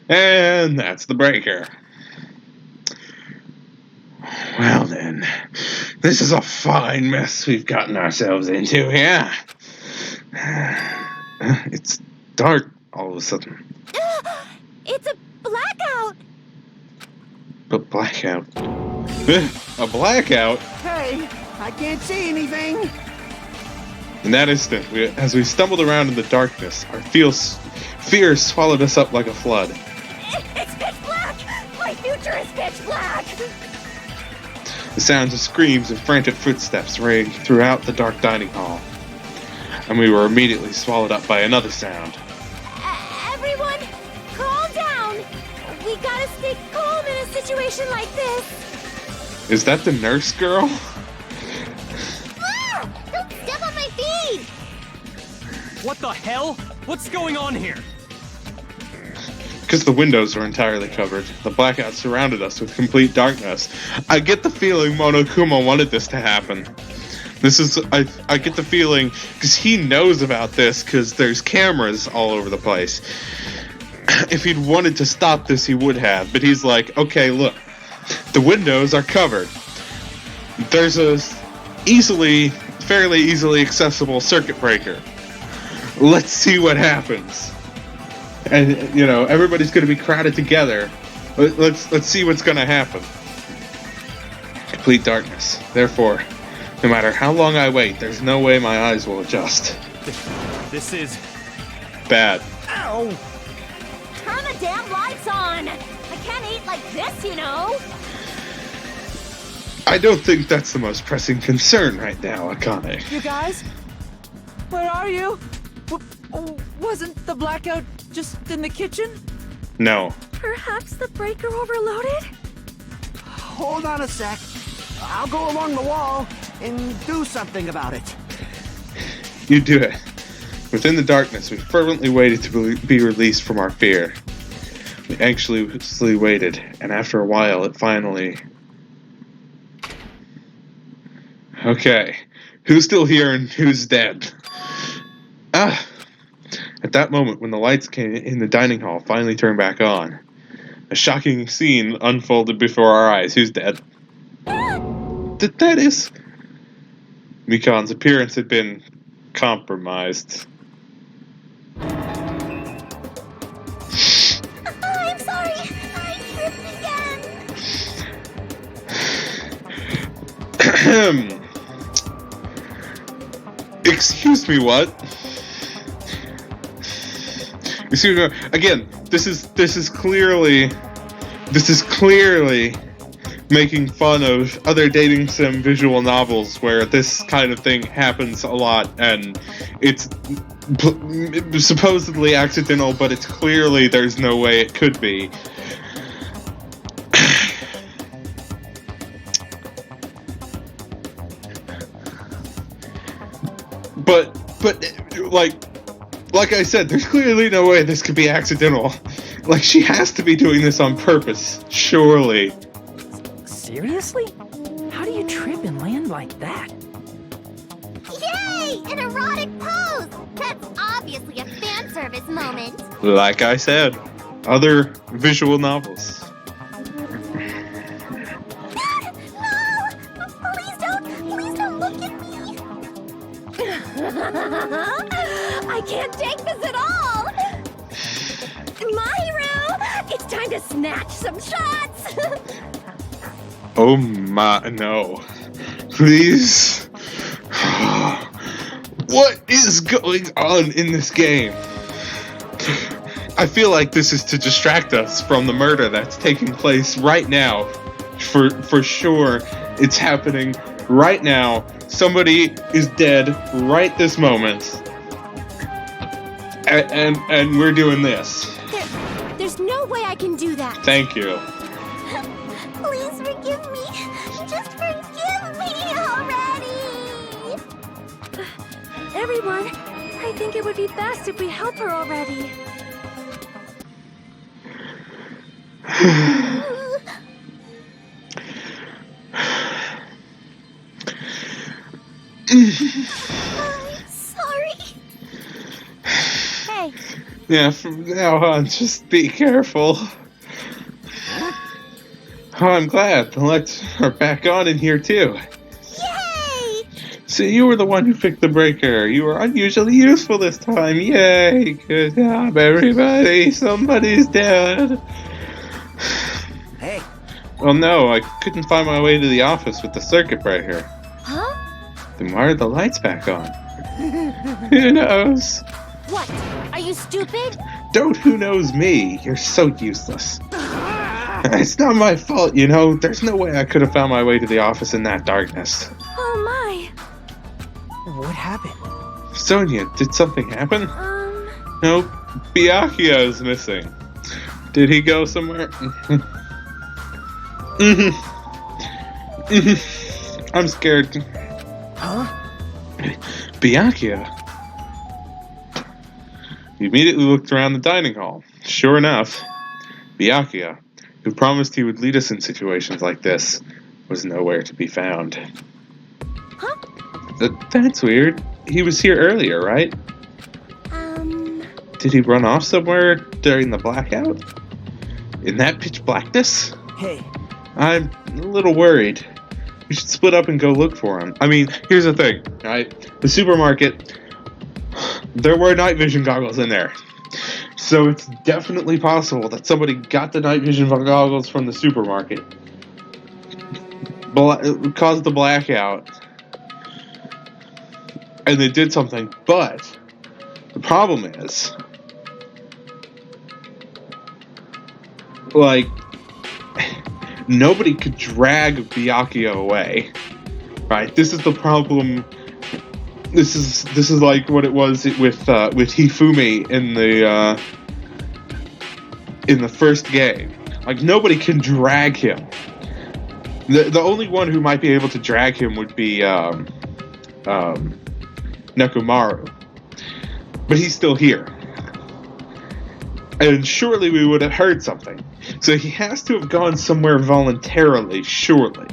And that's the breaker. Well then, this is a fine mess we've gotten ourselves into here. It's dark all of a sudden. It's a blackout! But blackout. A blackout? Hey, I can't see anything. In that instant, as we stumbled around in the darkness, our fear swallowed us up like a flood. It's pitch black! My future is pitch black! The sounds of screams and frantic footsteps rang throughout the dark dining hall, and we were immediately swallowed up by another sound. Everyone, calm down! We gotta stay calm in a situation like this. Is that the nurse girl? Ah! Don't step on my feet! What the hell? What's going on here? Because the windows were entirely covered, the blackout surrounded us with complete darkness. I get the feeling Monokuma wanted this to happen. I get the feeling, because he knows about this, because there's cameras all over the place. If he'd wanted to stop this, he would have. But he's like, okay, look, the windows are covered. There's a fairly easily accessible circuit breaker. Let's see what happens. And, everybody's going to be crowded together. Let's see what's going to happen. Complete darkness. Therefore, no matter how long I wait, there's no way my eyes will adjust. This is... bad. Ow! Turn the damn lights on! I can't eat like this, you know? I don't think that's the most pressing concern right now, Akane. You guys? Where are you? Wasn't the blackout just in the kitchen? No. Perhaps the breaker overloaded? Hold on a sec. I'll go along the wall and do something about it. You do it. Within the darkness, we fervently waited to be released from our fear. We anxiously waited, and after a while, it finally... Okay. Who's still here and who's dead? At that moment, when the lights in the dining hall finally turned back on, a shocking scene unfolded before our eyes. Who's dead? That is... Mikan's appearance had been compromised. I'm sorry. I tripped again. Excuse me, what? Excuse me. Again, this is clearly making fun of other dating sim visual novels where this kind of thing happens a lot, and it's supposedly accidental, but it's clearly there's no way it could be. But like I said, there's clearly no way this could be accidental. Like, she has to be doing this on purpose, surely. Seriously? How do you trip and land like that? Yay! An erotic pose! That's obviously a fan service moment. Like I said, other visual novels. No! Please don't look at me! I can't take this at all! Mahiru! It's time to snatch some shots! Oh my, no. Please. What is going on in this game? I feel like this is to distract us from the murder that's taking place right now. For sure, it's happening right now. Somebody is dead right this moment. And we're doing this. There's no way I can do that. Thank you. Please forgive me. Just forgive me already. Everyone, I think it would be best if we help her already. I'm sorry. Hey, Yeah, from now on, just be careful. Oh, I'm glad the lights are back on in here too. Yay! So you were the one who picked the breaker. You were unusually useful this time. Yay! Good job, everybody. Somebody's dead. Hey, Well, no, I couldn't find my way to the office with the circuit breaker. Huh? Then why are the lights back on? Who knows? What? Are you stupid? Don't who knows me. You're so useless. It's not my fault, you know. There's no way I could have found my way to the office in that darkness. Oh my. what happened? Sonia, did something happen? Um, Nope. Byakuya is missing. Did he go somewhere? I'm scared. Huh? Byakuya? We immediately looked around the dining hall. Sure enough, Byakuya, who promised he would lead us in situations like this, was nowhere to be found. huh? That's weird. He was here earlier, right? Did he run off somewhere during the blackout? In that pitch blackness? Hey, I'm a little worried. We should split up and go look for him. I mean, here's the thing, right? The supermarket, there were night vision goggles in there. So it's definitely possible that somebody got the night vision goggles from the supermarket, caused the blackout, and they did something. But the problem is, like, nobody could drag Byakuya away, right? This is the problem. This is like what it was with Hifumi in the first game. Like, nobody can drag him. The only one who might be able to drag him would be Nekomaru, but he's still here, and surely we would have heard something. So he has to have gone somewhere voluntarily, surely.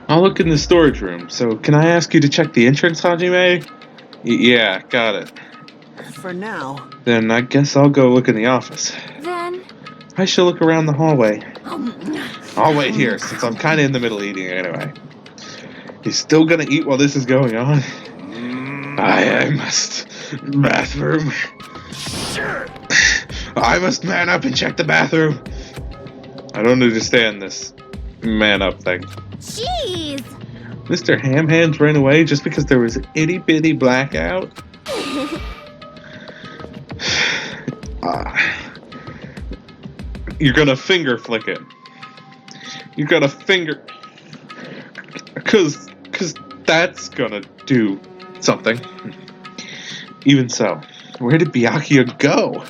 I'll look in the storage room. So can I ask you to check the entrance, Hajime? Yeah, got it. for now. Then I guess I'll go look in the office. Then, I shall look around the hallway. I'll wait here, since I'm kind of in the middle eating anyway. He's still gonna eat while this is going on? I must... Bathroom. Sure. I must man up and check the bathroom. I don't understand this man up thing. jeez! Mr. Hamhands ran away just because there was an itty-bitty blackout? You're gonna finger flick it. You're gonna finger... Cause that's gonna do something. Even so, where did Byakuya go?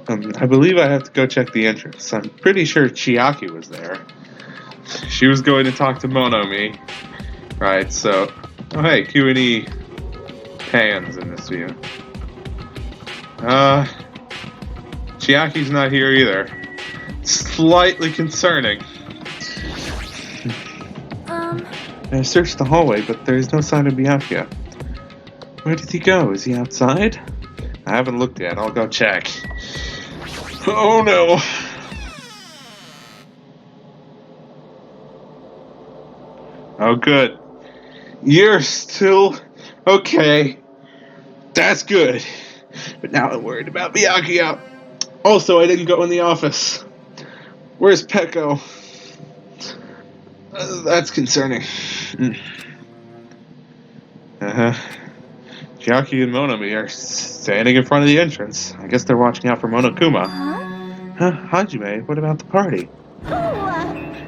I believe I have to go check the entrance. I'm pretty sure Chiaki was there. She was going to talk to Monomi. Right, so... Oh hey, Q&E hands in this view. Chiaki's not here either. Slightly concerning. I searched the hallway, but there is no sign of Byakuya. Where did he go? Is he outside? I haven't looked yet. I'll go check. Oh no! Oh good. You're still okay. That's good. But now I'm worried about Byakuya. Also, I didn't go in the office. Where's Peko? That's concerning. Chiaki and Monomi are standing in front of the entrance. I guess they're watching out for Monokuma. Hajime, what about the party?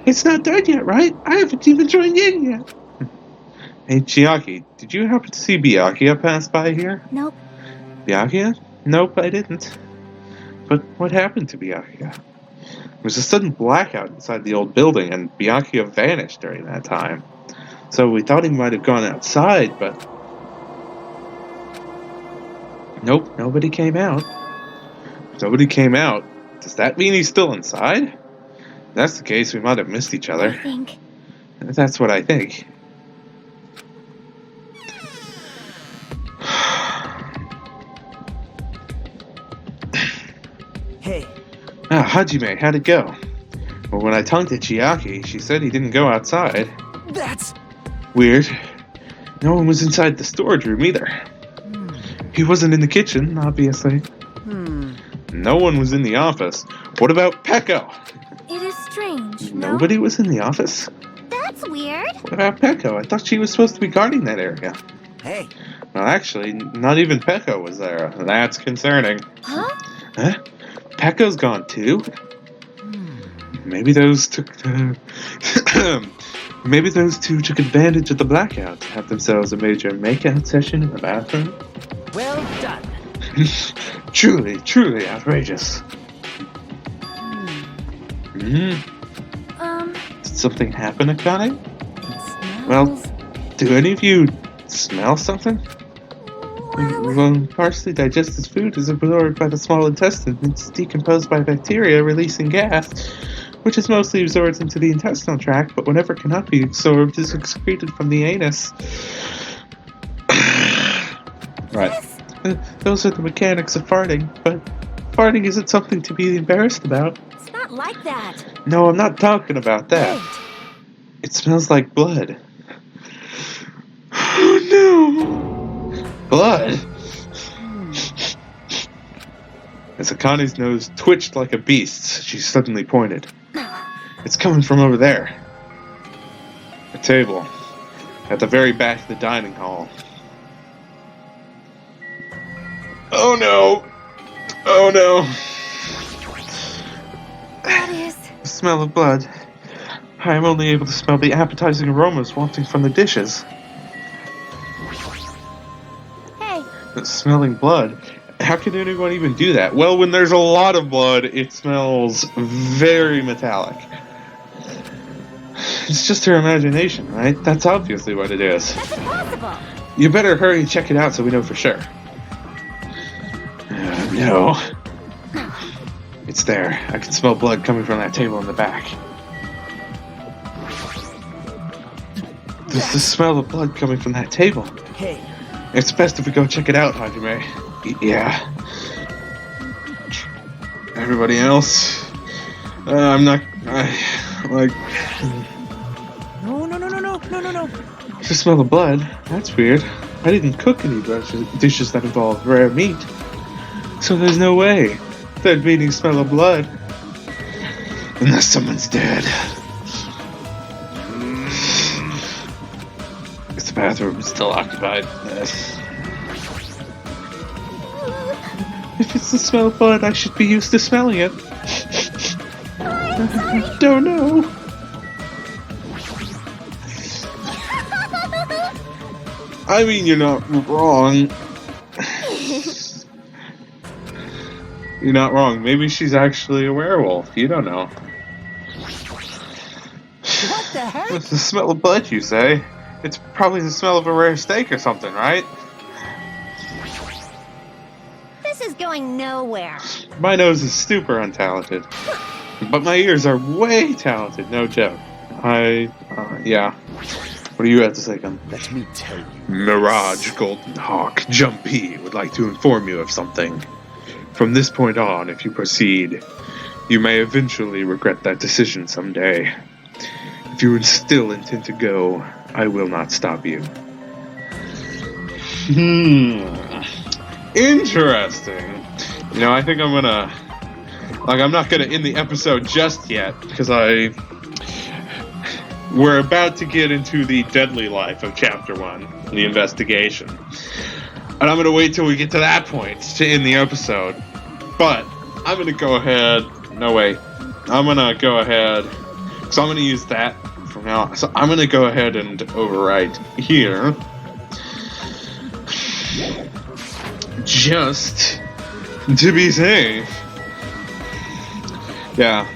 It's not done yet, right? I haven't even joined in yet. Hey, Chiaki, did you happen to see Byakuya pass by here? Nope. Byakuya? Nope, I didn't. But what happened to Byakuya? There was a sudden blackout inside the old building, and Byakuya vanished during that time. So we thought he might have gone outside, but... Nope, nobody came out. Nobody came out. Does that mean he's still inside? If that's the case, we might have missed each other. I think. That's what I think. Hey, Hajime, how'd it go? Well, when I talked to Chiaki, she said he didn't go outside. that's... Weird. No one was inside the storage room either. He wasn't in the kitchen, obviously. No one was in the office. What about Pecco? It is strange, no? Nobody was in the office? That's weird. What about Pecco? I thought she was supposed to be guarding that area. Hey, Well, actually, not even Pecco was there. That's concerning. Huh? Huh? Pecco's gone too? Maybe those took Maybe those two took advantage of the blackout to have themselves a major makeout session in the bathroom. well done. Truly, truly outrageous. Did something happen, Akane? It Well, smells... do any of you smell something? Well, partially digested food is absorbed by the small intestine. It's decomposed by bacteria, releasing gas, which is mostly absorbed into the intestinal tract, but whenever it cannot be absorbed, is excreted from the anus. Right. Those are the mechanics of farting, but farting isn't something to be embarrassed about. It's not like that. No, I'm not talking about that. Wait. It smells like blood. Oh no! Blood? As Akane's nose twitched like a beast's, she suddenly pointed. It's coming from over there. A table. At the very back of the dining hall. Oh no! Oh no! That is... The smell of blood. I am only able to smell the appetizing aromas wafting from the dishes. Hey, Smelling blood. How can anyone even do that? Well, when there's a lot of blood, it smells very metallic. It's just her imagination, right? That's obviously what it is. that's impossible. You better hurry and check it out so we know for sure. No. It's there. I can smell blood coming from that table in the back. There's the smell of blood coming from that table. Hey, It's best if we go check it out, Hajime. Yeah. Everybody else? I'm not... like... No. The smell of blood? That's weird. I didn't cook any dishes that involve rare meat. So there's no way there'd be any smell of blood. Unless someone's dead. Is the bathroom still occupied? If it's the smell of blood, I should be used to smelling it. Don't know. I mean, you're not wrong. You're not wrong. Maybe she's actually a werewolf. You don't know. what the heck? It's the smell of blood, you say? It's probably the smell of a rare steak or something, right? This is going nowhere. My nose is super untalented. But my ears are way talented, no joke. Yeah. What do you have to say, Gun? Let me tell you. Mirage Golden Hawk Jumpy would like to inform you of something. From this point on, if you proceed, you may eventually regret that decision someday. If you still intend to go, I will not stop you. Interesting. You know, I think I'm gonna... I'm not gonna end the episode just yet, because we're about to get into the deadly life of Chapter 1, the investigation. And I'm going to wait till we get to that point to end the episode. But I'm going to go ahead... No, wait. I'm going to go ahead... Because I'm going to use that from now on. So I'm going to go ahead and overwrite here. Just to be safe. Yeah.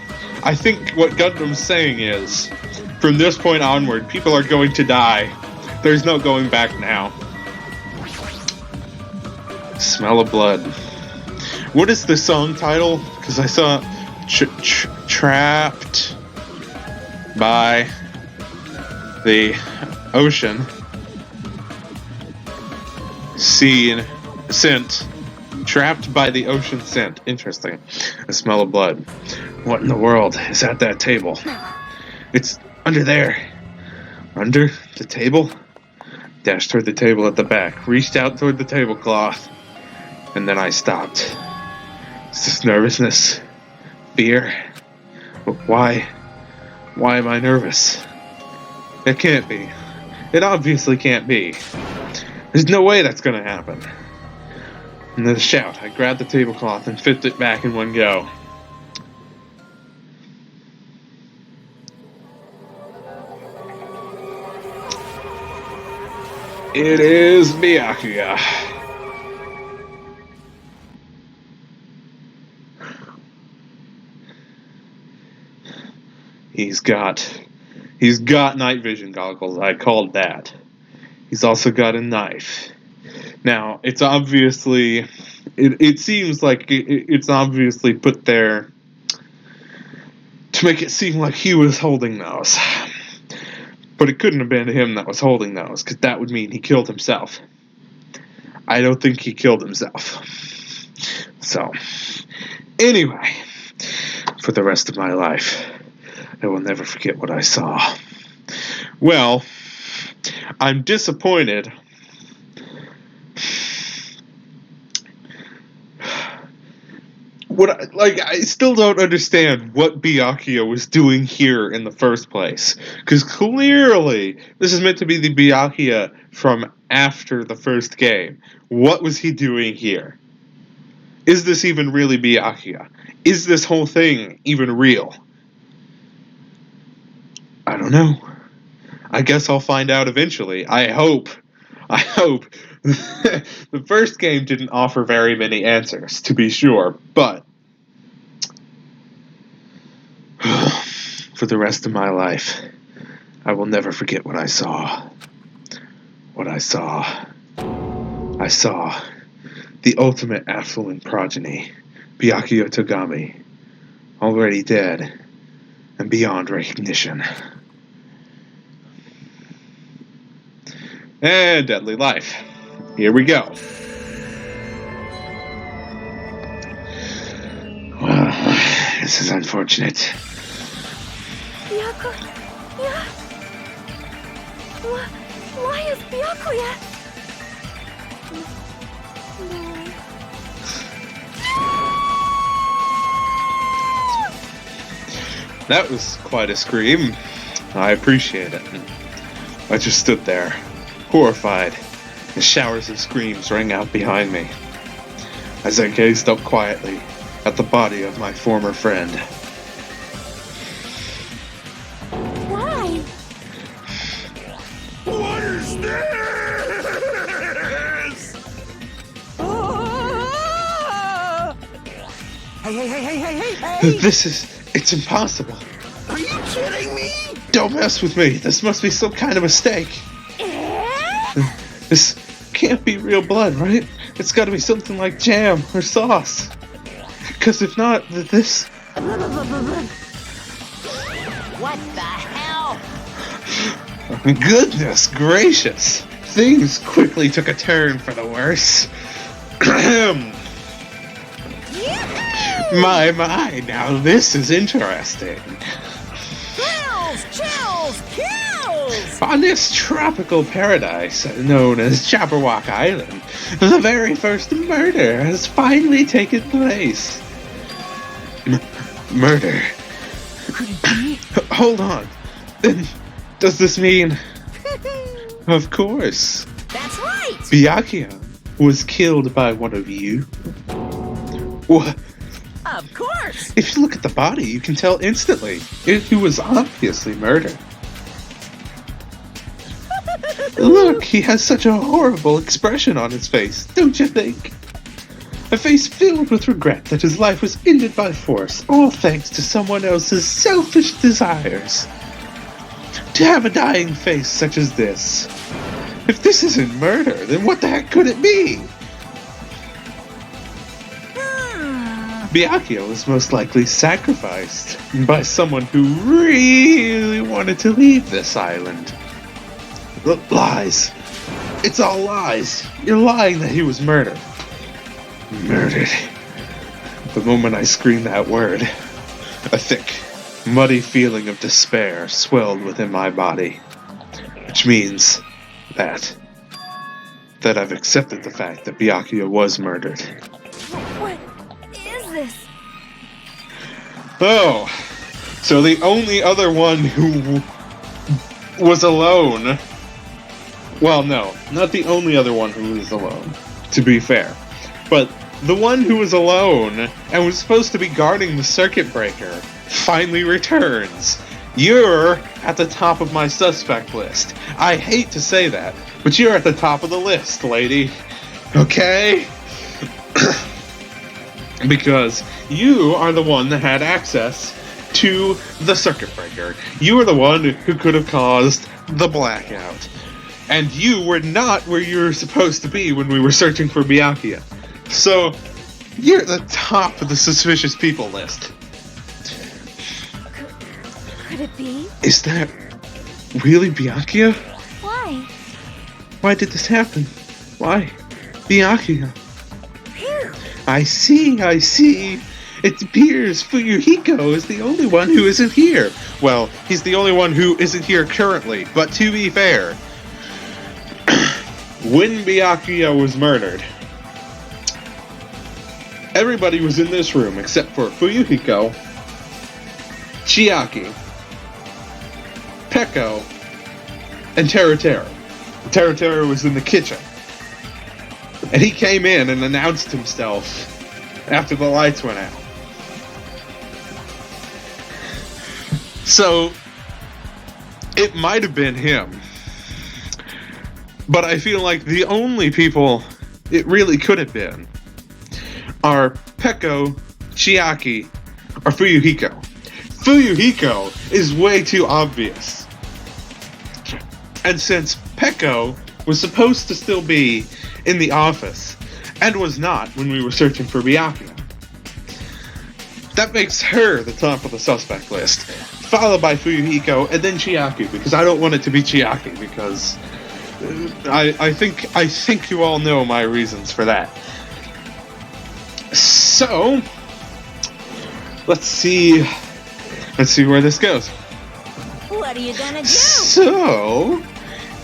I think what Gundam's saying is... From this point onward, people are going to die. There's no going back now. Smell of blood. What is the song title? Because I saw Trapped by the Ocean. Sent Trapped by the ocean scent. Interesting. The smell of blood. What in the world is at that table? It's under there. Under the table? Dashed toward the table at the back. Reached out toward the tablecloth. And then I stopped. Is this nervousness? Fear? Why? Why am I nervous? It can't be. It obviously can't be. There's no way that's gonna happen. And then a shout. I grabbed the tablecloth and flipped it back in one go. It is Byakuya. He's got night vision goggles. I called that. He's also got a knife. Now, it's obviously... It seems like it's obviously put there to make it seem like he was holding those. But it couldn't have been him that was holding those, because that would mean he killed himself. I don't think he killed himself. So, anyway, for the rest of my life, I will never forget what I saw. Well, I'm disappointed. I still don't understand what Byakuya was doing here in the first place. Because clearly, this is meant to be the Byakuya from after the first game. What was he doing here? Is this even really Byakuya? Is this whole thing even real? I don't know. I guess I'll find out eventually. I hope. The first game didn't offer very many answers, to be sure, but for the rest of my life, I will never forget what I saw. What I saw. I saw the ultimate affluent progeny, Byakuya Togami, already dead and beyond recognition. And Deadly Life. Here we go. Well, this is unfortunate. Byakuya? Why is Byakuya? That was quite a scream. I appreciate it. I just stood there, horrified, as showers of screams rang out behind me, as I gazed up quietly at the body of my former friend. Why? What is this? Hey! It's impossible. Are you kidding me? Don't mess with me. This must be some kind of mistake. Eh? This can't be real blood, right? It's gotta be something like jam or sauce. Because if not, this... What the hell? Goodness gracious. Things quickly took a turn for the worse. My, now this is interesting. Chills! On this tropical paradise known as Jabberwock Island, the very first murder has finally taken place. Murder? Could it be? Hold on. Then, does this mean... Of course. That's right! Byakuya was killed by one of you? What? Of course! If you look at the body, you can tell instantly. It was obviously murder. Look, he has such a horrible expression on his face, don't you think? A face filled with regret that his life was ended by force, all thanks to someone else's selfish desires. To have a dying face such as this. If this isn't murder, then what the heck could it be? Byakuya was most likely sacrificed by someone who really wanted to leave this island. Lies. It's all lies. You're lying that he was murdered. Murdered. The moment I screamed that word, a thick, muddy feeling of despair swelled within my body. Which means that I've accepted the fact that Byakuya was murdered. What is this? Oh, so the only other one who was alone. Well, no, not the only other one who was alone, to be fair. But the one who was alone and was supposed to be guarding the circuit breaker finally returns. You're at the top of my suspect list. I hate to say that, but you're at the top of the list, lady. Okay? Because you are the one that had access to the circuit breaker. You were the one who could have caused the blackout. And you were not where you were supposed to be when we were searching for Byakuya. So, you're at the top of the suspicious people list. Could it be? Is that really Byakuya? Why? Why did this happen? Why? Byakuya. Phew. I see. It appears Fuyuhiko is the only one who isn't here. Well, he's the only one who isn't here currently, but to be fair, when Byakuya was murdered, everybody was in this room except for Fuyuhiko, Chiaki, Peko, and Toraziron. Toraziron was in the kitchen. And he came in and announced himself after the lights went out. So, it might have been him. But I feel like the only people it really could have been are Peko, Chiaki, or Fuyuhiko. Fuyuhiko is way too obvious. And since Peko was supposed to still be in the office, and was not when we were searching for Byakuya, that makes her the top of the suspect list, followed by Fuyuhiko, and then Chiaki, because I don't want it to be Chiaki, because I think you all know my reasons for that. So, let's see where this goes. What are you gonna do? So,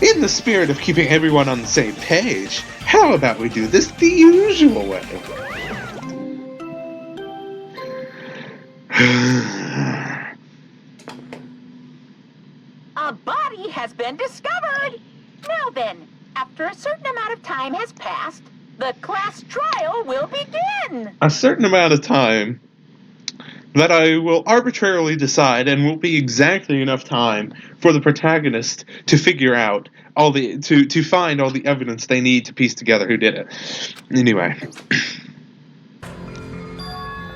in the spirit of keeping everyone on the same page, how about we do this the usual way? A body has been discovered! Now then, after a certain amount of time has passed, the class trial will begin! A certain amount of time that I will arbitrarily decide, and will be exactly enough time for the protagonist to figure out all the to find all the evidence they need to piece together who did it. Anyway.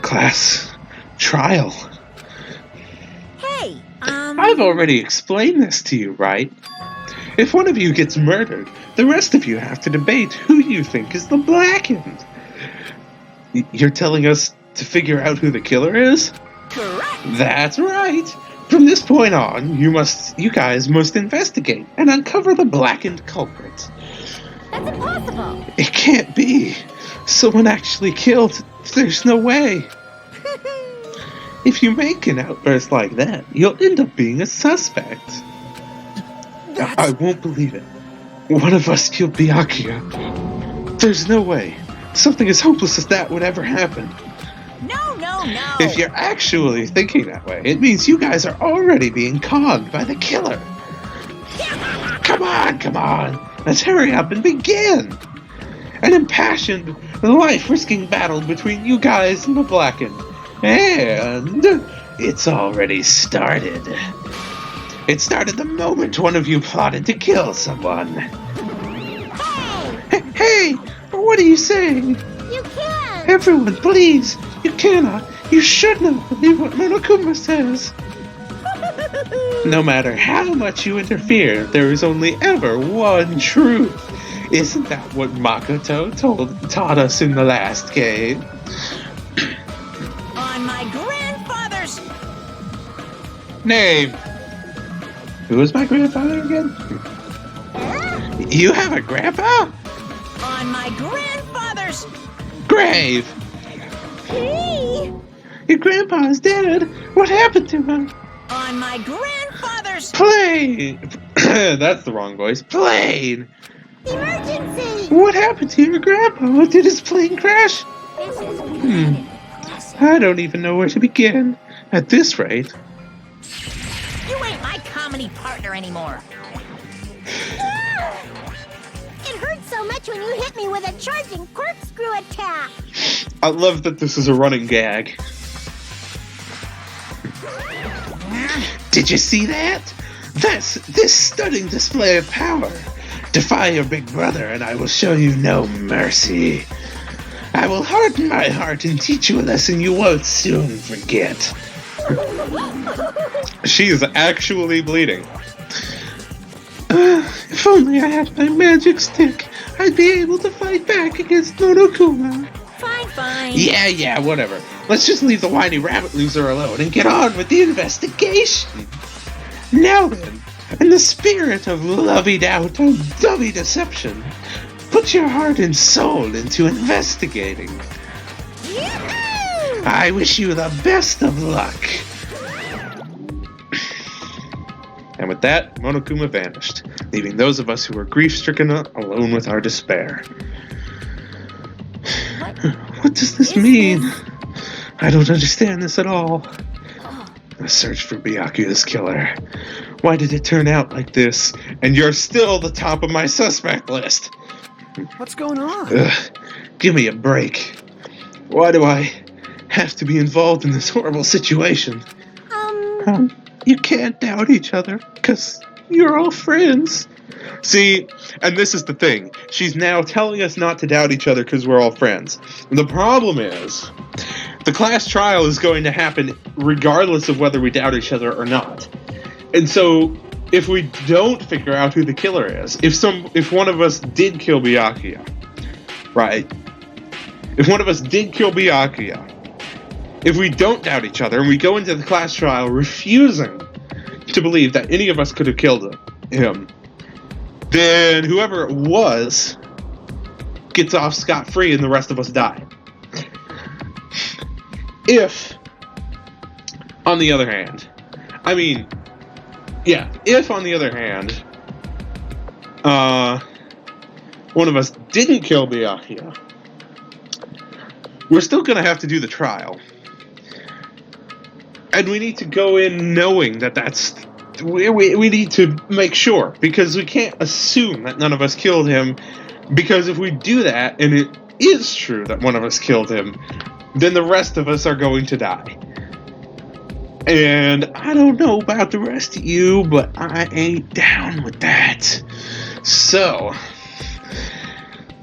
Class trial. Hey, I've already explained this to you, right? If one of you gets murdered, the rest of you have to debate who you think is the blackened. You're telling us to figure out who the killer is? Correct! That's right. From this point on, you guys must investigate and uncover the blackened culprit. that's impossible. It can't be. Someone actually killed. There's no way. If you make an outburst like that, you'll end up being a suspect. I won't believe it. One of us killed Byakuya. There's no way. Something as hopeless as that would ever happen. No. If you're actually thinking that way, it means you guys are already being conned by the killer. Come on. Let's hurry up and begin. An impassioned, life-risking battle between you guys and the blackened. And it's already started. It started the moment one of you plotted to kill someone. Hey, what are you saying? You can't. Everyone, please. You cannot. You should not believe what Monokuma says. No matter how much you interfere, there is only ever one truth. Isn't that what Makoto taught us in the last game? On my grandfather's... Name. Who is my grandfather again? You have a grandpa? On my grandfather's... grave. Hey! Your grandpa's dead. What happened to him? On my grandfather's... Plane. That's the wrong voice. Plane. Emergency! What happened to your grandpa? Did his plane crash? I don't even know where to begin. At this rate. You ain't my comedy partner anymore. It hurt so much when you hit me with a charging corkscrew attack. I love that this is a running gag. Did you see that? This stunning display of power. Defy your big brother and I will show you no mercy. I will harden my heart and teach you a lesson you won't soon forget. She is actually bleeding. If only I had my magic stick, I'd be able to fight back against Monokuma. Fine. Yeah, whatever. Let's just leave the whiny rabbit loser alone and get on with the investigation. Now then, in the spirit of lovey-dowdy deception, put your heart and soul into investigating. Yoo-hoo! I wish you the best of luck. And with that, Monokuma vanished, leaving those of us who were grief-stricken alone with our despair. What does this mean? I don't understand this at all. A search for Byakuya's killer. Why did it turn out like this? And you're still the top of my suspect list. What's going on? Give me a break. Why do I have to be involved in this horrible situation? You can't doubt each other, because you're all friends. See, and this is the thing. She's now telling us not to doubt each other because we're all friends. The problem is, the class trial is going to happen regardless of whether we doubt each other or not. And so, if we don't figure out who the killer is, if one of us did kill Byakuya, right? If one of us did kill Byakuya, if we don't doubt each other and we go into the class trial refusing to believe that any of us could have killed him, then whoever it was gets off scot-free and the rest of us die. If, on the other hand, if on the other hand, one of us didn't kill Byakuya, we're still going to have to do the trial. And we need to go in knowing that we need to make sure, because we can't assume that none of us killed him, because if we do that, and it is true that one of us killed him, then the rest of us are going to die. And I don't know about the rest of you, but I ain't down with that. So,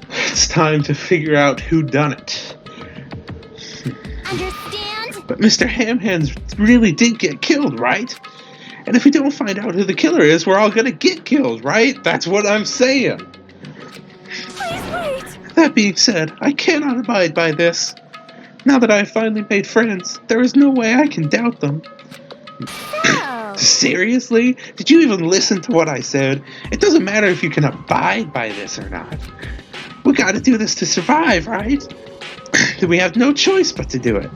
it's time to figure out who done it. Understand? But Mr. Hamhands really did get killed, right? And if we don't find out who the killer is, we're all gonna get killed, right? That's what I'm saying. Please wait! That being said, I cannot abide by this. Now that I have finally made friends, there is no way I can doubt them. Oh. Seriously? Did you even listen to what I said? It doesn't matter if you can abide by this or not. We gotta do this to survive, right? We have no choice but to do it.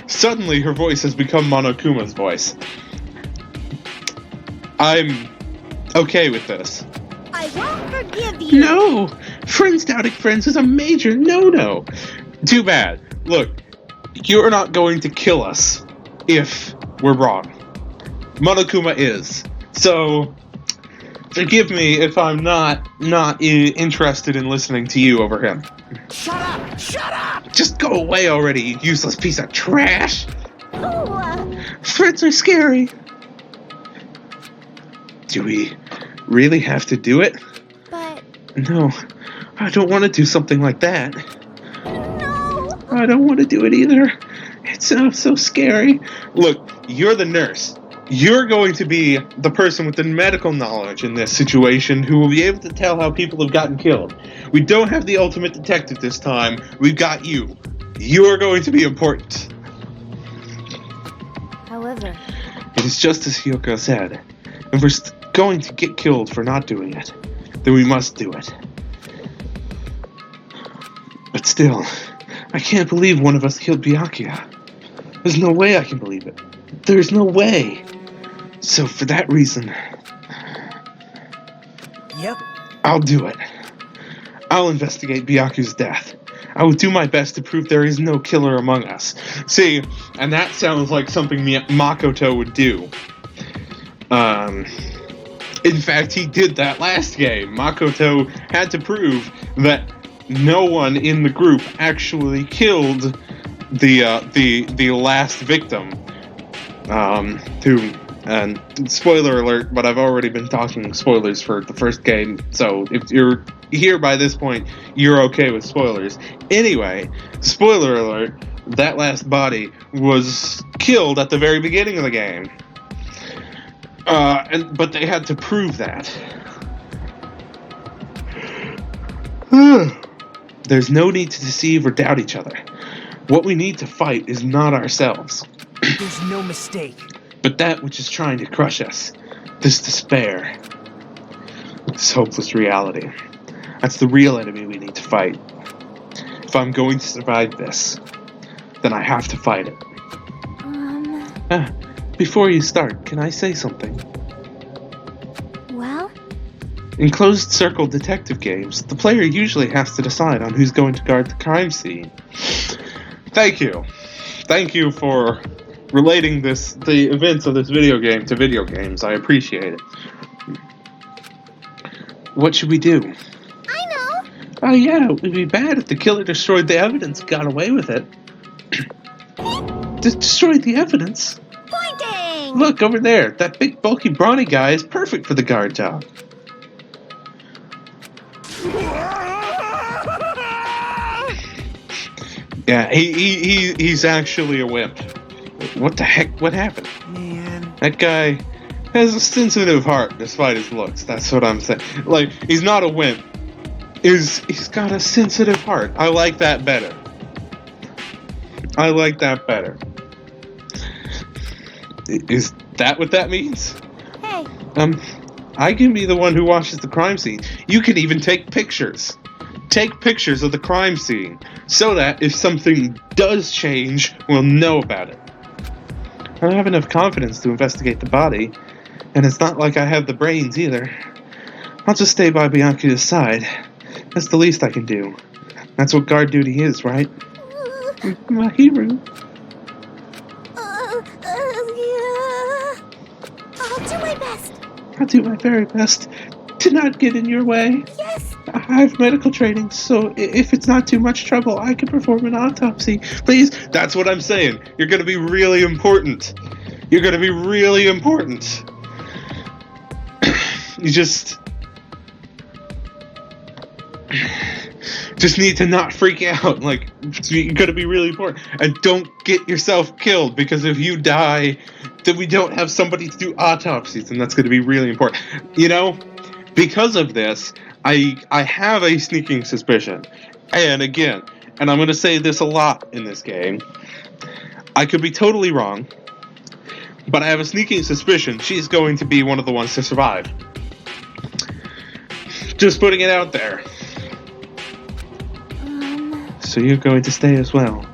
Suddenly, her voice has become Monokuma's voice. I'm okay with this. I won't forgive you! No! Friends doubting friends is a major no-no. Too bad. Look, you're not going to kill us if we're wrong. Monokuma is. So, forgive me if I'm not interested in listening to you over him. Shut up! Shut up! Just go away already, you useless piece of trash! Ooh, Friends are scary. Do we really have to do it? but No, I don't want to do something like that. no! I don't want to do it either. It sounds so scary. Look, you're the nurse. You're going to be the person with the medical knowledge in this situation who will be able to tell how people have gotten killed. We don't have the ultimate detective this time. We've got you. You're going to be important. However, It is just as Hyoko said. If we're going to get killed for not doing it, then we must do it. But still, I can't believe one of us killed Byakuya. There's no way I can believe it. There's no way. So for that reason, Yep. I'll do it. I'll investigate Byaku's death. I will do my best to prove there is no killer among us. See, and that sounds like something Makoto would do. In fact, he did that last game. Makoto had to prove that no one in the group actually killed the last victim. And spoiler alert, but I've already been talking spoilers for the first game, so if you're here by this point, you're okay with spoilers. Anyway, spoiler alert, that last body was killed at the very beginning of the game. But they had to prove that. There's no need to deceive or doubt each other. What we need to fight is not ourselves, There's no mistake. but that which is trying to crush us. This despair. This hopeless reality. That's the real enemy we need to fight. If I'm going to survive this, then I have to fight it. Before you start, can I say something? Well, In closed circle detective games, the player usually has to decide on who's going to guard the crime scene. Thank you. Thank you for relating the events of this video game to video games. I appreciate it. What should we do? I know. Oh yeah, it would be bad if the killer destroyed the evidence and got away with it. Destroyed the evidence? Pointing! Look, over there. That big, bulky, brawny guy is perfect for the guard job. Yeah, he's actually a wimp. What the heck? What happened? Man. That guy has a sensitive heart despite his looks. That's what I'm saying. Like, he's not a wimp. He's got a sensitive heart. I like that better. I like that better. Is that what that means? Hey, I can be the one who watches the crime scene. You can even take pictures. Take pictures of the crime scene so that if something does change, we'll know about it. I don't have enough confidence to investigate the body, and it's not like I have the brains either. I'll just stay by Bianca's side. That's the least I can do. That's what guard duty is, right? Mahiru. yeah. I'll do my best. I'll do my very best to not get in your way. Yes. I have medical training, so if it's not too much trouble, I can perform an autopsy. Please? That's what I'm saying. You're going to be really important. You're going to be really important. You just need to not freak out. Like, you're going to be really important. And don't get yourself killed, because if you die, then we don't have somebody to do autopsies, and that's going to be really important. You know, because of this, I have a sneaking suspicion. And again, and I'm going to say this a lot in this game, I could be totally wrong, but I have a sneaking suspicion she's going to be one of the ones to survive. Just putting it out there. So you're going to stay as well.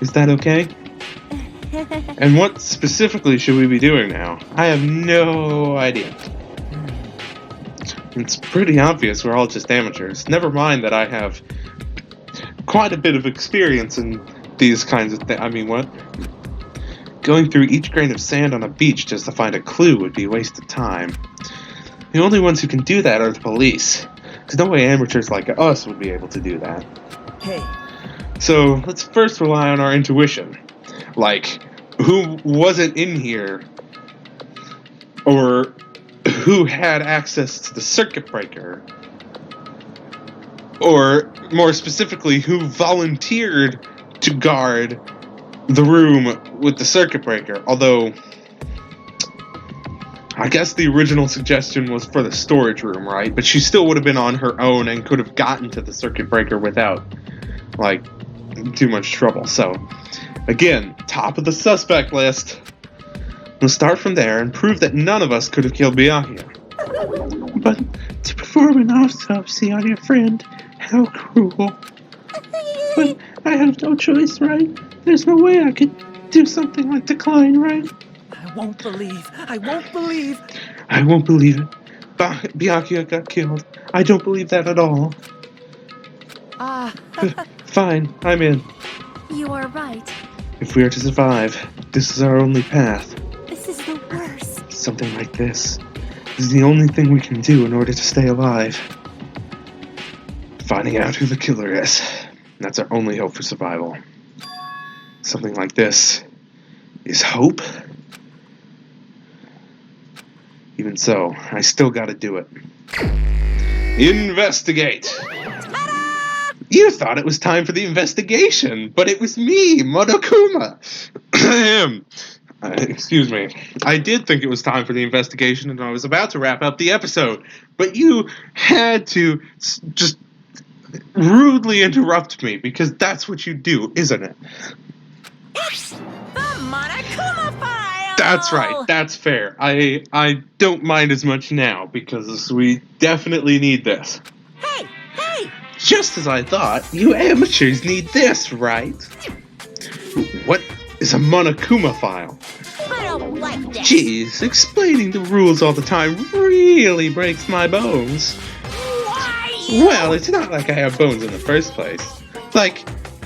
Is that okay? And what specifically should we be doing now? I have no idea. It's pretty obvious we're all just amateurs. Never mind that I have quite a bit of experience in these kinds of things. I mean, what? Going through each grain of sand on a beach just to find a clue would be a waste of time. The only ones who can do that are the police. There's no way amateurs like us would be able to do that. Hey. So let's first rely on our intuition. Like, who wasn't in here? Or who had access to the circuit breaker? Or, more specifically, who volunteered to guard the room with the circuit breaker? Although, I guess the original suggestion was for the storage room, right? But she still would have been on her own and could have gotten to the circuit breaker without, like, too much trouble. So, again, top of the suspect list. We'll start from there and prove that none of us could have killed Byakuya. But to perform an autopsy on your friend, how cruel. but I have no choice, right? There's no way I could do something like decline, right? I won't believe. I won't believe. I won't believe it. Byakuya got killed. I don't believe that at all. Ah, Fine, I'm in. You are right. If we are to survive, this is our only path. This is the worst. Something like this. This is the only thing we can do in order to stay alive. Finding out who the killer is. That's our only hope for survival. Something like this is hope. Even so, I still gotta do it. Investigate! Ta-da! You thought it was time for the investigation, but it was me, Monokuma! Excuse me. I did think it was time for the investigation, and I was about to wrap up the episode, but you had to just rudely interrupt me, because that's what you do, isn't it? It's the Monokuma file! That's right, that's fair. I don't mind as much now, because we definitely need this. Hey! Hey! Just as I thought, you amateurs need this, right? What is a Monokuma file? I don't like this. Jeez, explaining the rules all the time really breaks my bones. Why? Well, it's not like I have bones in the first place. Like,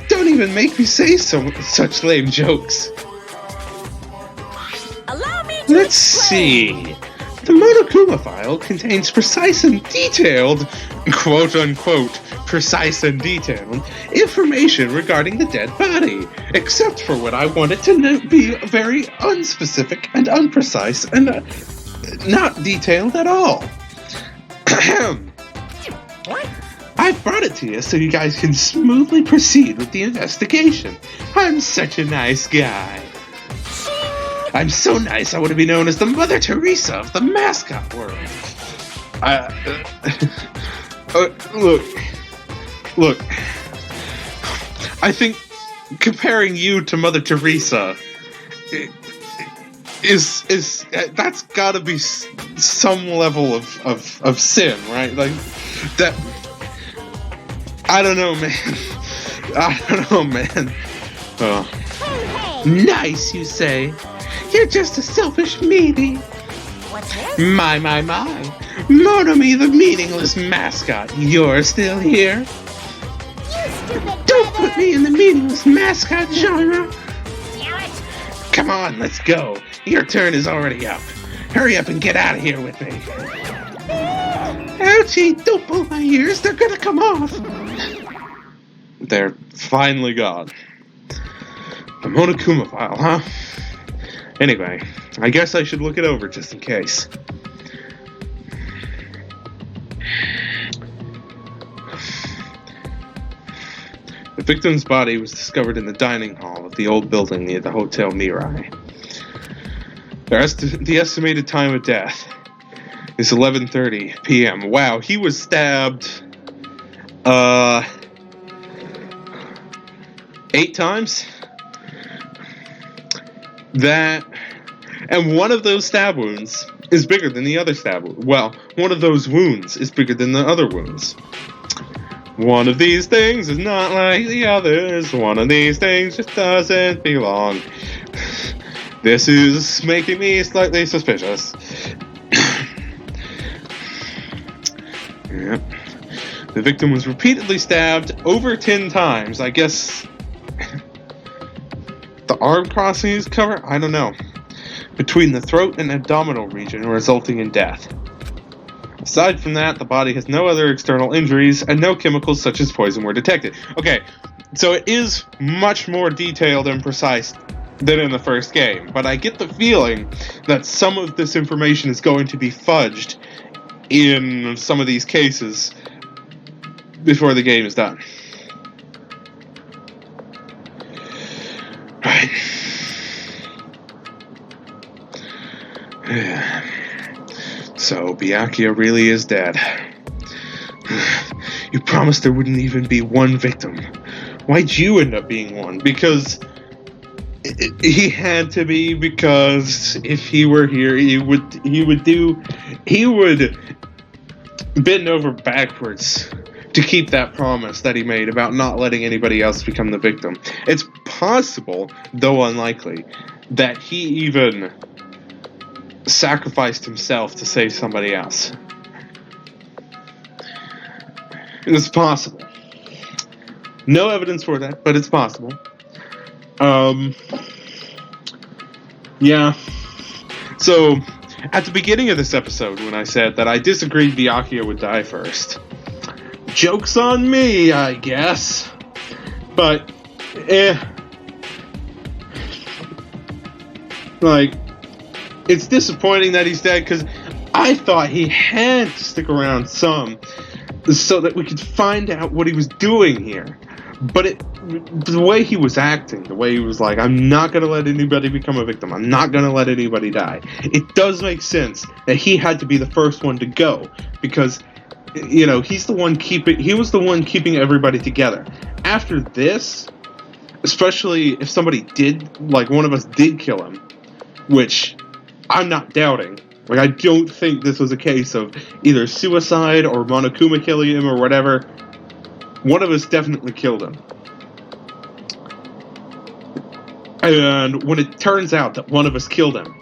don't even make me say such lame jokes. Allow me to Let's explain. see. The Monokuma file contains precise and detailed, quote-unquote, precise and detailed, information regarding the dead body, except for what I want it to be very unspecific and unprecise and not detailed at all. What? I brought it to you so you guys can smoothly proceed with the investigation. I'm such a nice guy. I'm so nice I want to be known as the Mother Teresa of the mascot world. Look. I think comparing you to Mother Teresa is that's got to be some level of sin, right? Like that. I don't know, man. Oh. Hey! Nice, you say? You're just a selfish meanie. What's this? My. Monomi, the meaningless mascot. You're still here? You stupid Don't put me in the meaningless mascot genre. Damn it! Come on, let's go. Your turn is already up. Hurry up and get out of here with me. Ouchie, don't pull my ears. They're gonna come off. They're finally gone. The Monokuma file, huh? Anyway, I guess I should look it over just in case. The victim's body was discovered in the dining hall of the old building near the Hotel Mirai. The estimated time of death is 11:30 p.m. Wow, he was stabbed 8 times? And one of those stab wounds is bigger than the other stab wound. Well, one of those wounds is bigger than the other wounds. One of these things is not like the others. One of these things just doesn't belong. This is making me slightly suspicious. Yep. The victim was repeatedly stabbed over 10 times. I guess the arm crossings cover? I don't know. Between the throat and abdominal region, resulting in death. Aside from that, the body has no other external injuries, and no chemicals such as poison were detected. Okay, so it is much more detailed and precise than in the first game, but I get the feeling that some of this information is going to be fudged in some of these cases before the game is done. Right. So, Byakuya really is dead. You promised there wouldn't even be one victim. Why'd you end up being one? Because he had to be, because if he were here, he would bend over backwards to keep that promise that he made about not letting anybody else become the victim. It's possible, though unlikely, that he even sacrificed himself to save somebody else. It's possible. No evidence for that, but it's possible. Yeah. So, at the beginning of this episode, when I said that I disagreed Byakuya would die first, joke's on me, I guess. But, like, it's disappointing that he's dead, because I thought he had to stick around some, so that we could find out what he was doing here. But the way he was acting, the way he was like, I'm not going to let anybody become a victim, I'm not going to let anybody die, it does make sense that he had to be the first one to go, because, you know, he was the one keeping everybody together. After this, especially if somebody did, like one of us did kill him, which I'm not doubting. Like, I don't think this was a case of either suicide or Monokuma killing him or whatever. One of us definitely killed him. And when it turns out that one of us killed him,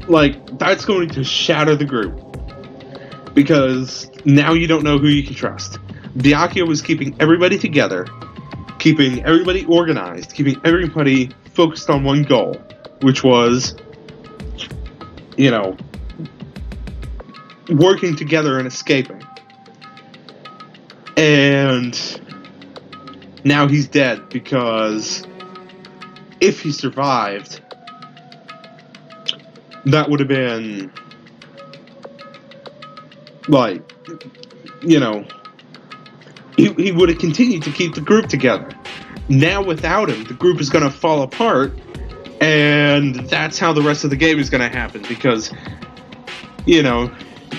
like, that's going to shatter the group. Because now you don't know who you can trust. Byakuya was keeping everybody together, keeping everybody organized, keeping everybody focused on one goal, which was, you know, working together and escaping. And now he's dead, because if he survived, that would have been, like, you know, he would have continued to keep the group together. Now without him, the group is going to fall apart, and that's how the rest of the game is going to happen, because, you know,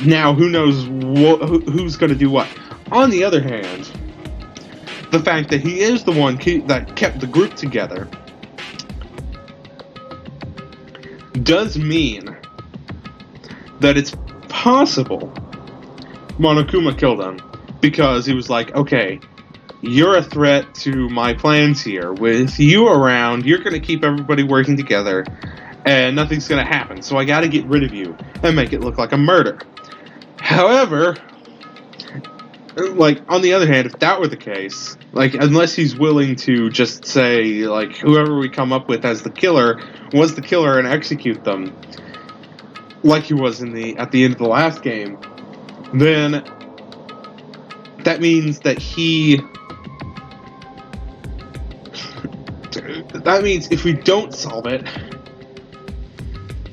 now who knows who's going to do what. On the other hand, the fact that he is the one that kept the group together does mean that it's possible Monokuma killed him, because he was like, okay, you're a threat to my plans here. With you around, you're going to keep everybody working together, and nothing's going to happen, so I got to get rid of you and make it look like a murder. However, like, on the other hand, if that were the case, like, unless he's willing to just say, like, whoever we come up with as the killer was the killer and execute them, like he was at the end of the last game, then that means that that means if we don't solve it,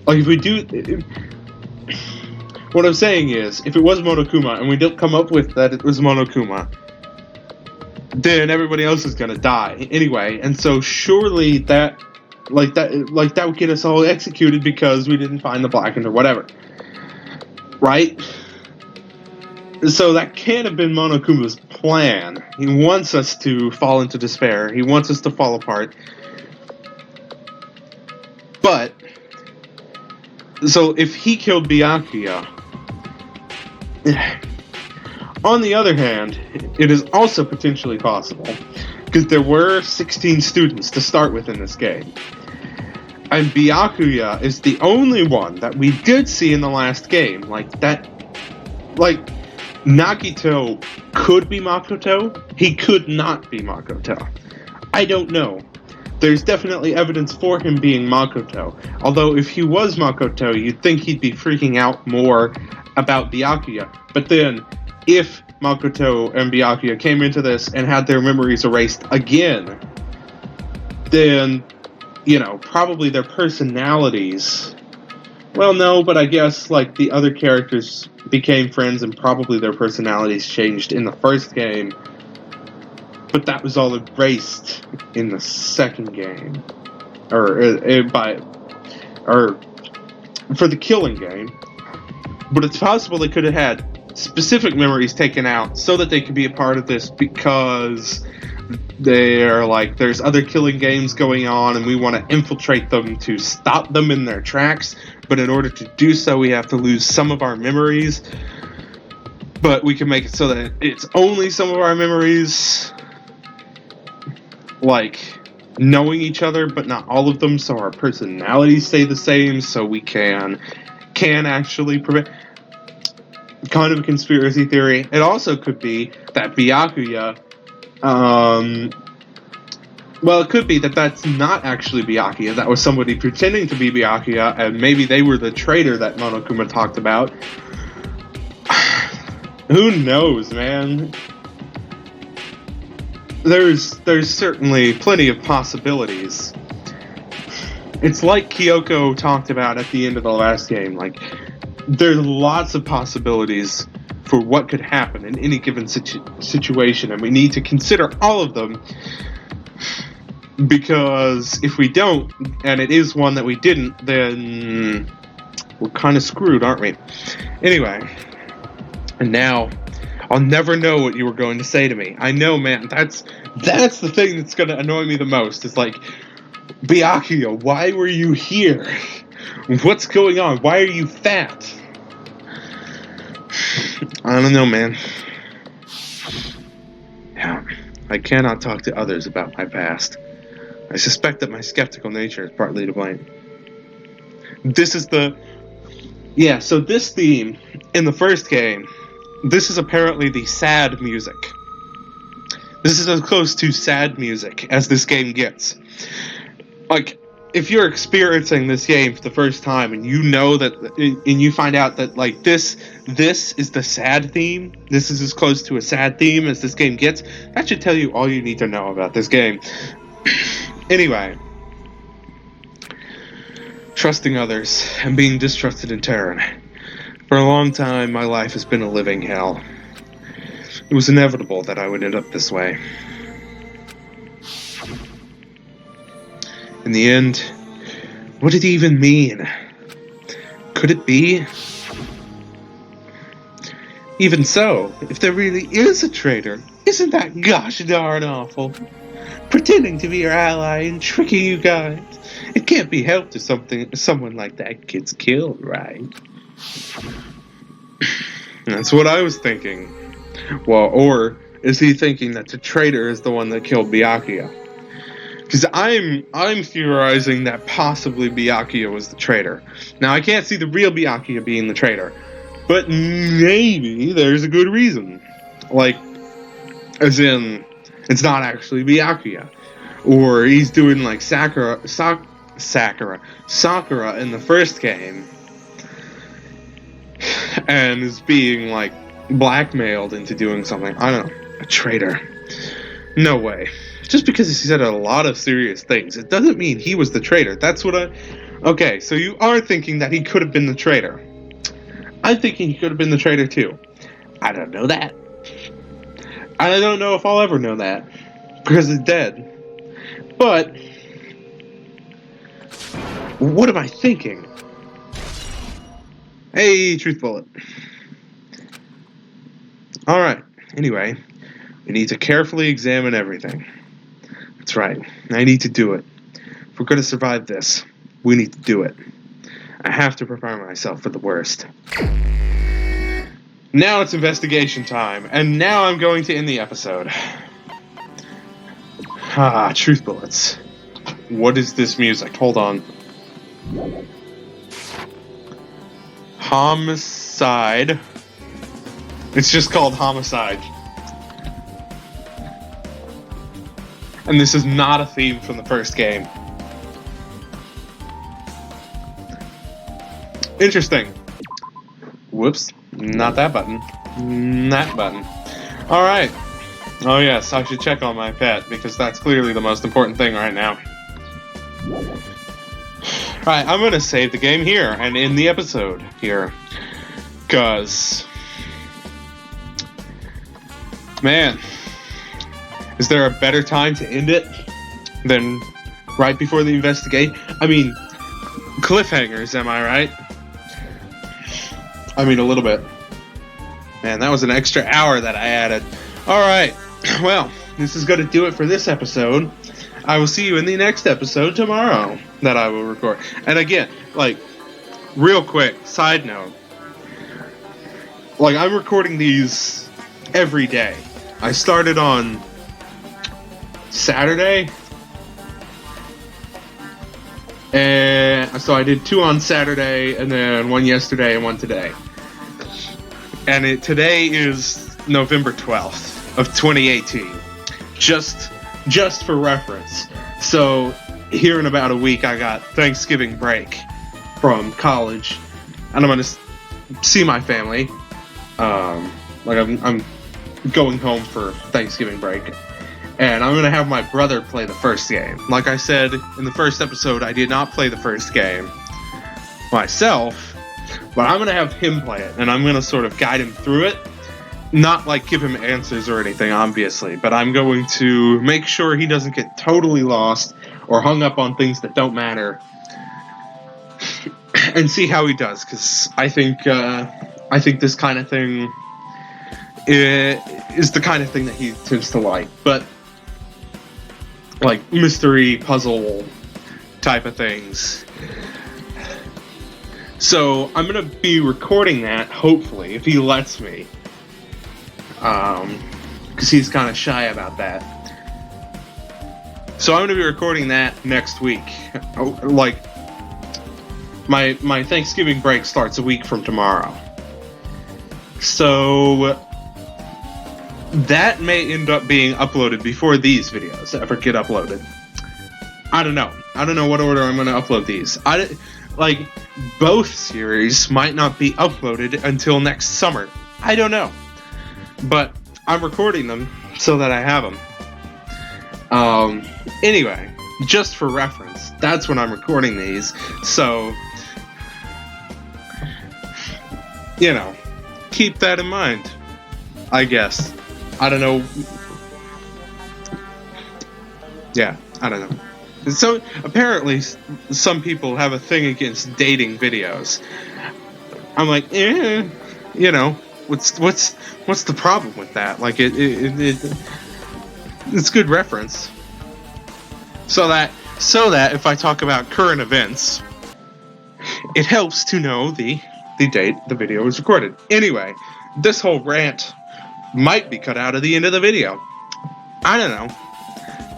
like, if we do, what I'm saying is, if it was Monokuma, and we don't come up with that it was Monokuma, then everybody else is gonna die anyway, and so surely that would get us all executed because we didn't find the blackened or whatever. Right? So that can't have been Monokuma's plan. He wants us to fall into despair. He wants us to fall apart. But, so if he killed Byakuya, on the other hand, it is also potentially possible, because there were 16 students to start with in this game, and Byakuya is the only one that we did see in the last game, like, Nagito could be Makoto, he could not be Makoto. I don't know. There's definitely evidence for him being Makoto, although if he was Makoto, you'd think he'd be freaking out more about Byakuya. But then, if Makoto and Byakuya came into this and had their memories erased again, then, you know, probably their personalities, well, no, but I guess, like, the other characters became friends and probably their personalities changed in the first game, but that was all erased in the second game, or for the Killing game. But it's possible they could have had specific memories taken out so that they could be a part of this, because they're like, there's other Killing games going on and we want to infiltrate them to stop them in their tracks, but in order to do so we have to lose some of our memories. But we can make it so that it's only some of our memories, like knowing each other, but not all of them, so our personalities stay the same, so we can actually prevent. Kind of a conspiracy theory. It also could be that Byakuya, well, it could be that that's not actually Byakuya. That was somebody pretending to be Byakuya, and maybe they were the traitor that Monokuma talked about. Who knows, man? There's certainly plenty of possibilities. It's like Kyoko talked about at the end of the last game. Like, there's lots of possibilities for what could happen in any given situation, and we need to consider all of them. Because if we don't, and it is one that we didn't, then we're kind of screwed, aren't we? Anyway, and now I'll never know what you were going to say to me. I know, man. That's the thing that's going to annoy me the most. It's like, Byakuya, why were you here? What's going on? Why are you fat? I don't know, man. Yeah, I cannot talk to others about my past. I suspect that my skeptical nature is partly to blame. So this theme in the first game, this is apparently the sad music. This is as close to sad music as this game gets. Like, if you're experiencing this game for the first time and you know that, and you find out that, like, this is the sad theme, this is as close to a sad theme as this game gets, that should tell you all you need to know about this game. Anyway, trusting others and being distrusted in turn. For a long time, my life has been a living hell. It was inevitable that I would end up this way. In the end, what did it even mean? Could it be? Even so, if there really is a traitor, isn't that gosh darn awful? Pretending to be your ally and tricking you guys. It can't be helped if someone like that gets killed, right? That's what I was thinking. Well, or is he thinking that the traitor is the one that killed Byakuya? Because I'm theorizing that possibly Byakuya was the traitor. Now, I can't see the real Byakuya being the traitor, but maybe there's a good reason. Like, as in, it's not actually Byakuya. Or he's doing like Sakura in the first game, and is being like blackmailed into doing something. I don't know. A traitor. No way. Just because he said a lot of serious things, it doesn't mean he was the traitor. That's what Okay, so you are thinking that he could have been the traitor. I'm thinking he could have been the traitor too. I don't know that. I don't know if I'll ever know that, because he's dead. But what am I thinking? Hey, truth bullet. Alright, anyway, we need to carefully examine everything. That's right, I need to do it. If we're going to survive this, we need to do it. I have to prepare myself for the worst. Now it's investigation time, and now I'm going to end the episode. Truth bullets. What is this music? Hold on. Homicide. It's just called Homicide. And this is not a theme from the first game. Interesting. Whoops. Not that button. That button. Alright. Oh yes, I should check on my pet, because that's clearly the most important thing right now. Alright, I'm gonna save the game here, and end the episode here. Cause... man, is there a better time to end it than right before the investigation? I mean, cliffhangers, am I right? I mean, a little bit. Man, that was an extra hour that I added. Alright, well, this is going to do it for this episode. I will see you in the next episode tomorrow that I will record. And again, like, real quick, side note. like, I'm recording these every day. I started on Saturday, and so I did 2 on Saturday, and then 1 yesterday and 1 today. And today is November 12th of 2018. Just for reference. So here in about a week, I got Thanksgiving break from college, and I'm gonna see my family. Like I'm going home for Thanksgiving break, and I'm gonna have my brother play the first game. Like I said in the first episode, I did not play the first game myself, but I'm gonna have him play it, and I'm gonna sort of guide him through it. Not like give him answers or anything, obviously, but I'm going to make sure he doesn't get totally lost or hung up on things that don't matter, and see how he does. Because I think this kind of thing is the kind of thing that he tends to like. But like mystery, puzzle type of things. So I'm gonna be recording that, hopefully, if he lets me. Because he's kind of shy about that. So I'm going to be recording that next week. Like, my Thanksgiving break starts a week from tomorrow. So that may end up being uploaded before these videos ever get uploaded. I don't know. I don't know what order I'm going to upload these. Like, both series might not be uploaded until next summer. I don't know. But I'm recording them so that I have them. Anyway, just for reference, that's when I'm recording these. So, you know, keep that in mind, I guess. I don't know. Yeah, I don't know. So, apparently, some people have a thing against dating videos. I'm like, you know. What's the problem with that? Like it's good reference. So that if I talk about current events, it helps to know the date the video was recorded. Anyway, this whole rant might be cut out at the end of the video. I don't know.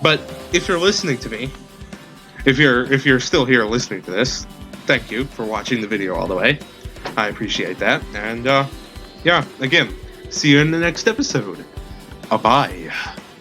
But if you're listening to me, if you're still here listening to this, thank you for watching the video all the way. I appreciate that. And yeah, again, see you in the next episode. Bye.